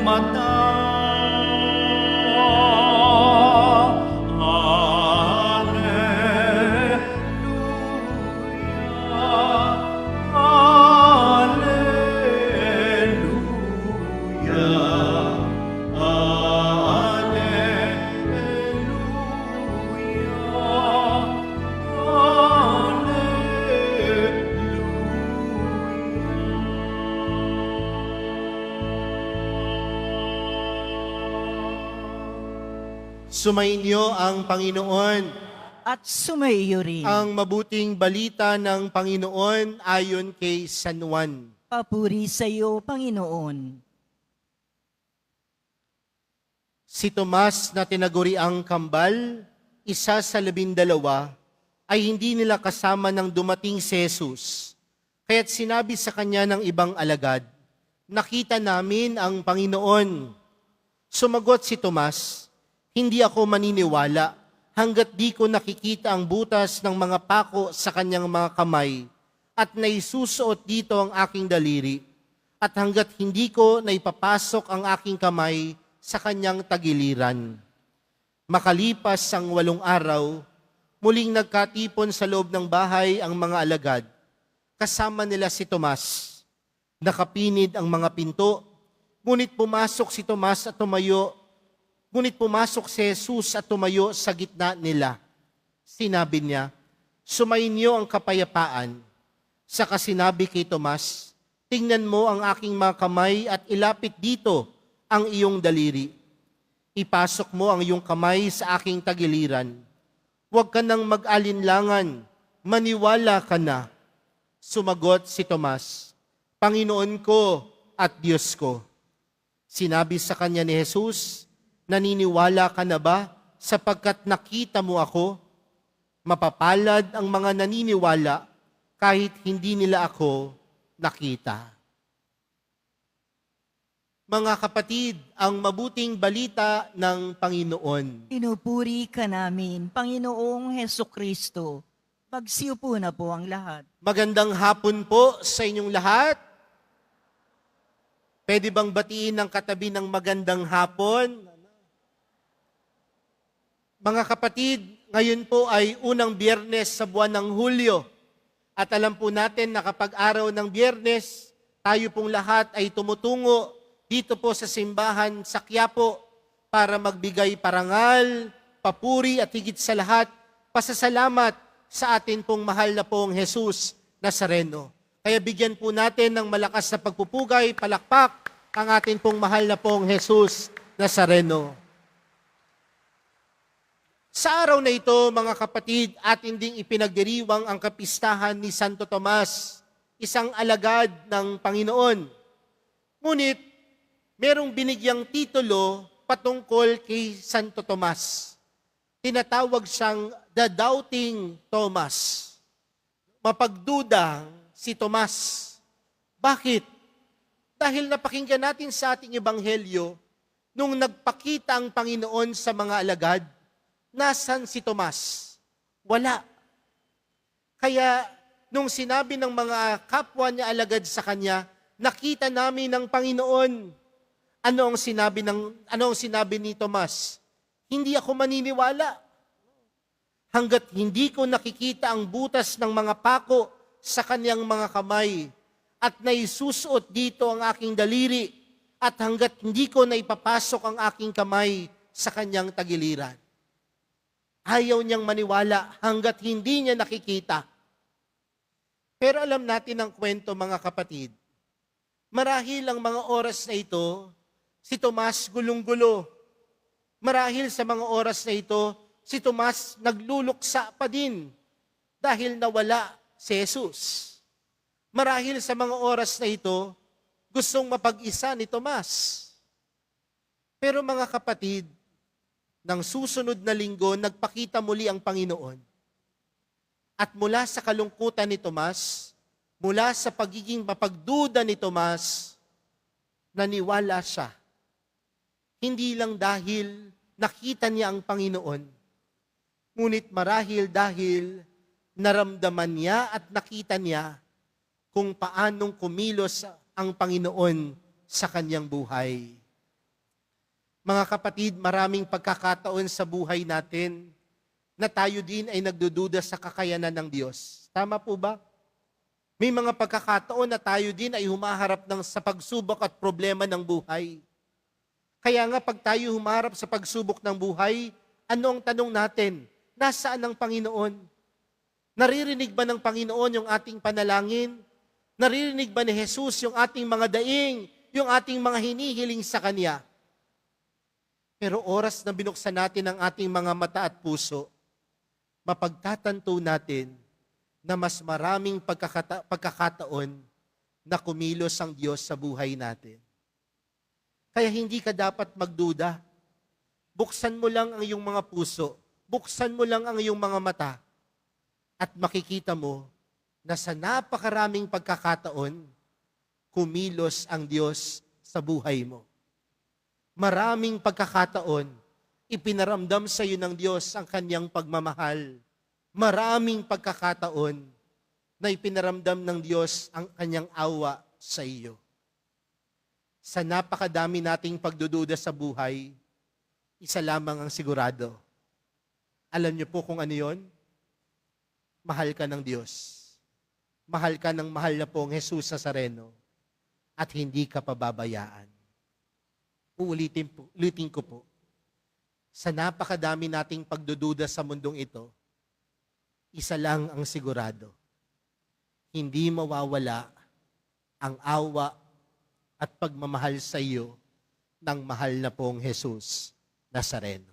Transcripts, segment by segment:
mata. Sumainyo ang Panginoon. At sumaiyo rin. Ang mabuting balita ng Panginoon ayon kay San Juan. Papuri sa iyo, Panginoon. Si Tomas na tinaguriang kambal, isa sa 12, ay hindi nila kasama nang dumating si Jesus. Kaya't sinabi sa kanya ng ibang alagad, "Nakita namin ang Panginoon." Sumagot si Tomas, "Hindi ako maniniwala hanggat di ko nakikita ang butas ng mga pako sa kanyang mga kamay at naisusuot dito ang aking daliri at hanggat hindi ko naipapasok ang aking kamay sa kanyang tagiliran." Makalipas ang 8 araw, muling nagkatipon sa loob ng bahay ang mga alagad. Kasama nila si Tomas. Nakapinid ang mga pinto, ngunit pumasok si Jesus at tumayo sa gitna nila. Sinabi niya, "Sumainyo ang kapayapaan." Saka sinabi kay Tomas, "Tingnan mo ang aking mga kamay at ilapit dito ang iyong daliri. Ipasok mo ang iyong kamay sa aking tagiliran. Huwag ka nang mag-alinlangan, maniwala ka na." Sumagot si Tomas, "Panginoon ko at Diyos ko." Sinabi sa kanya ni Jesus, "Naniniwala ka na ba sapagkat nakita mo ako? Mapapalad ang mga naniniwala kahit hindi nila ako nakita." Mga kapatid, ang mabuting balita ng Panginoon. Pinupuri ka namin, Panginoong Heso Kristo. Magsiupo na po ang lahat. Magandang hapon po sa inyong lahat. Pwede bang batiin ng katabi ng magandang hapon? Mga kapatid, ngayon po ay unang Biyernes sa buwan ng Hulyo. At alam po natin na kapag araw ng Biyernes, tayo pong lahat ay tumutungo dito po sa simbahan sa Quiapo para magbigay parangal, papuri at higit sa lahat, pasasalamat sa atin pong mahal na pong Jesus Nazareno. Kaya bigyan po natin ng malakas na pagpupugay, palakpak ang atin pong mahal na pong Jesus Nazareno. Sa araw na ito, mga kapatid, atin ding ipinagdiriwang ang kapistahan ni Santo Tomas, isang alagad ng Panginoon. Ngunit, merong binigyang titulo patungkol kay Santo Tomas. Tinatawag siyang The Doubting Thomas. Mapagduda si Tomas. Bakit? Dahil napakinggan natin sa ating ebanghelyo, nung nagpakita ang Panginoon sa mga alagad, nasan si Tomas? Wala. Kaya, nung sinabi ng mga kapwa niya alagad sa kanya, "Nakita namin ang Panginoon." Ano ang sinabi ni Tomas? "Hindi ako maniniwala hanggat hindi ko nakikita ang butas ng mga pako sa kanyang mga kamay at naisusuot dito ang aking daliri at hanggat hindi ko naipapasok ang aking kamay sa kanyang tagiliran." Ayaw niyang maniwala hanggat hindi niya nakikita. Pero alam natin ang kwento, mga kapatid. Marahil ang mga oras na ito, si Tomas gulong-gulo. Marahil sa mga oras na ito, si Tomas nagluluksa pa din dahil nawala si Jesus. Marahil sa mga oras na ito, gustong mapag-isa ni Tomas. Pero mga kapatid, ng susunod na linggo, nagpakita muli ang Panginoon. At mula sa kalungkutan ni Tomas, mula sa pagiging mapagduda ni Tomas, naniwala siya. Hindi lang dahil nakita niya ang Panginoon, ngunit marahil dahil naramdaman niya at nakita niya kung paanong kumilos ang Panginoon sa kanyang buhay. Mga kapatid, maraming pagkakataon sa buhay natin na tayo din ay nagdududa sa kakayanan ng Diyos. Tama po ba? May mga pagkakataon na tayo din ay humaharap sa pagsubok at problema ng buhay. Kaya nga pag tayo humarap sa pagsubok ng buhay, ano ang tanong natin? Nasaan ang Panginoon? Naririnig ba ng Panginoon yung ating panalangin? Naririnig ba ni Jesus yung ating mga daing, yung ating mga hinihiling sa Kanya? Pero oras na binuksan natin ang ating mga mata at puso, mapagtatanto natin na mas maraming pagkakataon na kumilos ang Diyos sa buhay natin. Kaya hindi ka dapat magduda. Buksan mo lang ang iyong mga puso. Buksan mo lang ang iyong mga mata. At makikita mo na sa napakaraming pagkakataon, kumilos ang Diyos sa buhay mo. Maraming pagkakataon, ipinaramdam sa iyo ng Diyos ang kanyang pagmamahal. Maraming pagkakataon na ipinaramdam ng Diyos ang kanyang awa sa iyo. Sa napakadami nating pagdududa sa buhay, isa lamang ang sigurado. Alam niyo po kung ano yon? Mahal ka ng Diyos. Mahal ka ng mahal na pong Jesus Nazareno at hindi ka pababayaan. Ulitin ko po. Sa napakadami nating pagdududa sa mundong ito, isa lang ang sigurado. Hindi mawawala ang awa at pagmamahal sa iyo ng mahal na pong Jesus Nazareno.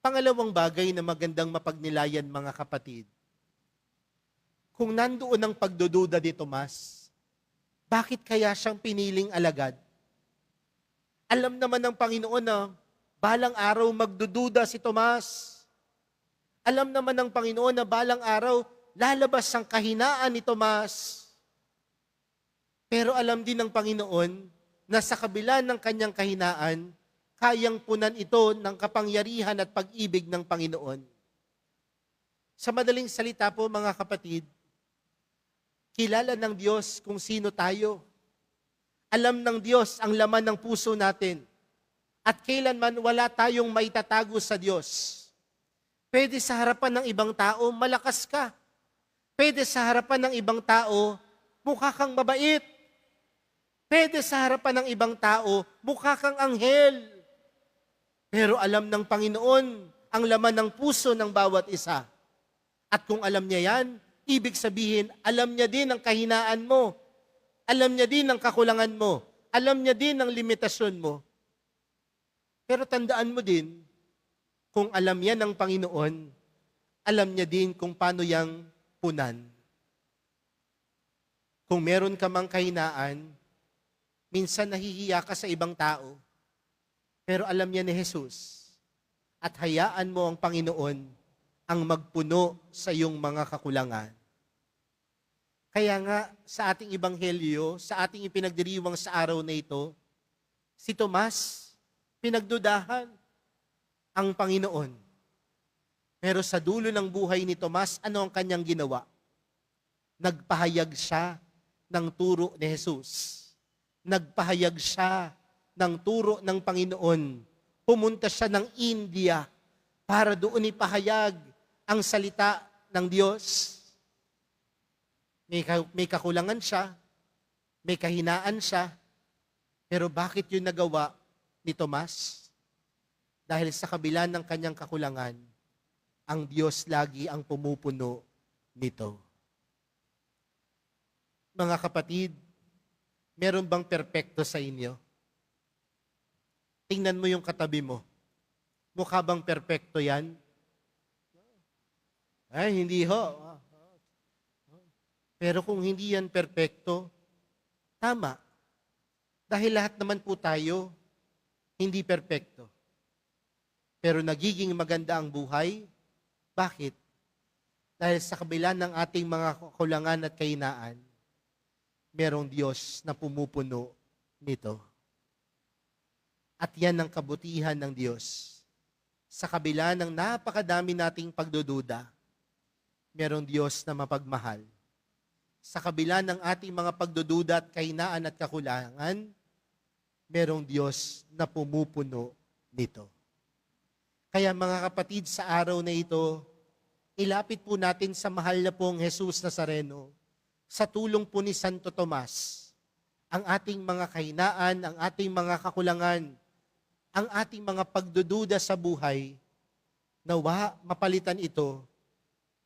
Pangalawang bagay na magandang mapagnilayan mga kapatid, kung nandoon ang pagdududa ni Tomas, bakit kaya siyang piniling alagad? Alam naman ng Panginoon na balang araw magdududa si Tomas. Alam naman ng Panginoon na balang araw lalabas ang kahinaan ni Tomas. Pero alam din ng Panginoon na sa kabila ng kanyang kahinaan, kayang punan ito ng kapangyarihan at pag-ibig ng Panginoon. Sa madaling salita po mga kapatid, kilala ng Diyos kung sino tayo. Alam ng Diyos ang laman ng puso natin. At kailanman wala tayong maitatago sa Diyos. Pwede sa harapan ng ibang tao, malakas ka. Pwede sa harapan ng ibang tao, mukha kang mabait. Pwede sa harapan ng ibang tao, mukha kang anghel. Pero alam ng Panginoon ang laman ng puso ng bawat isa. At kung alam niya yan, ibig sabihin, alam niya din ang kahinaan mo. Alam niya din ang kakulangan mo. Alam niya din ang limitasyon mo. Pero tandaan mo din, kung alam yan ng Panginoon, alam niya din kung paano yang punan. Kung meron ka mang kahinaan, minsan nahihiya ka sa ibang tao, pero alam niya ni Jesus, at hayaan mo ang Panginoon ang magpuno sa iyong mga kakulangan. Kaya nga, sa ating ebanghelyo, sa ating ipinagdiriwang sa araw na ito, si Tomas, pinagdudahan ang Panginoon. Pero sa dulo ng buhay ni Tomas, ano ang kanyang ginawa? Nagpahayag siya ng turo ni Jesus. Nagpahayag siya ng turo ng Panginoon. Pumunta siya ng India para doon ipahayag ang salita ng Diyos. May kakulangan siya, may kahinaan siya, pero bakit yun nagawa ni Tomas? Dahil sa kabila ng kanyang kakulangan, ang Diyos lagi ang pumupuno nito. Mga kapatid, meron bang perpekto sa inyo? Tingnan mo yung katabi mo. Mukha bang perpekto yan? Ay, hindi ho. Pero kung hindi yan perpekto, tama. Dahil lahat naman po tayo, hindi perpekto. Pero nagiging maganda ang buhay. Bakit? Dahil sa kabila ng ating mga kakulangan at kahinaan, merong Diyos na pumupuno nito. At yan ang kabutihan ng Diyos. Sa kabila ng napakadami nating pagdududa, merong Diyos na mapagmahal. Sa kabila ng ating mga pagdududa at kahinaan at kakulangan, merong Diyos na pumupuno nito. Kaya mga kapatid, sa araw na ito, ilapit po natin sa mahal na pong Jesus Nazareno, sa tulong po ni Santo Tomas, ang ating mga kahinaan, ang ating mga kakulangan, ang ating mga pagdududa sa buhay, nawa mapalitan ito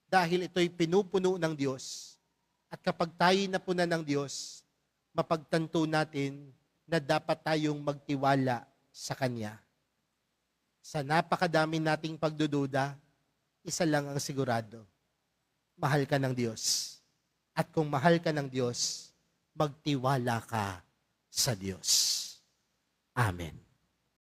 dahil ito'y pinupuno ng Diyos. At kapag tayo napunan ng Diyos, mapagtanto natin na dapat tayong magtiwala sa Kanya. Sa napakadami nating pagdududa, isa lang ang sigurado. Mahal ka ng Diyos. At kung mahal ka ng Diyos, magtiwala ka sa Diyos. Amen.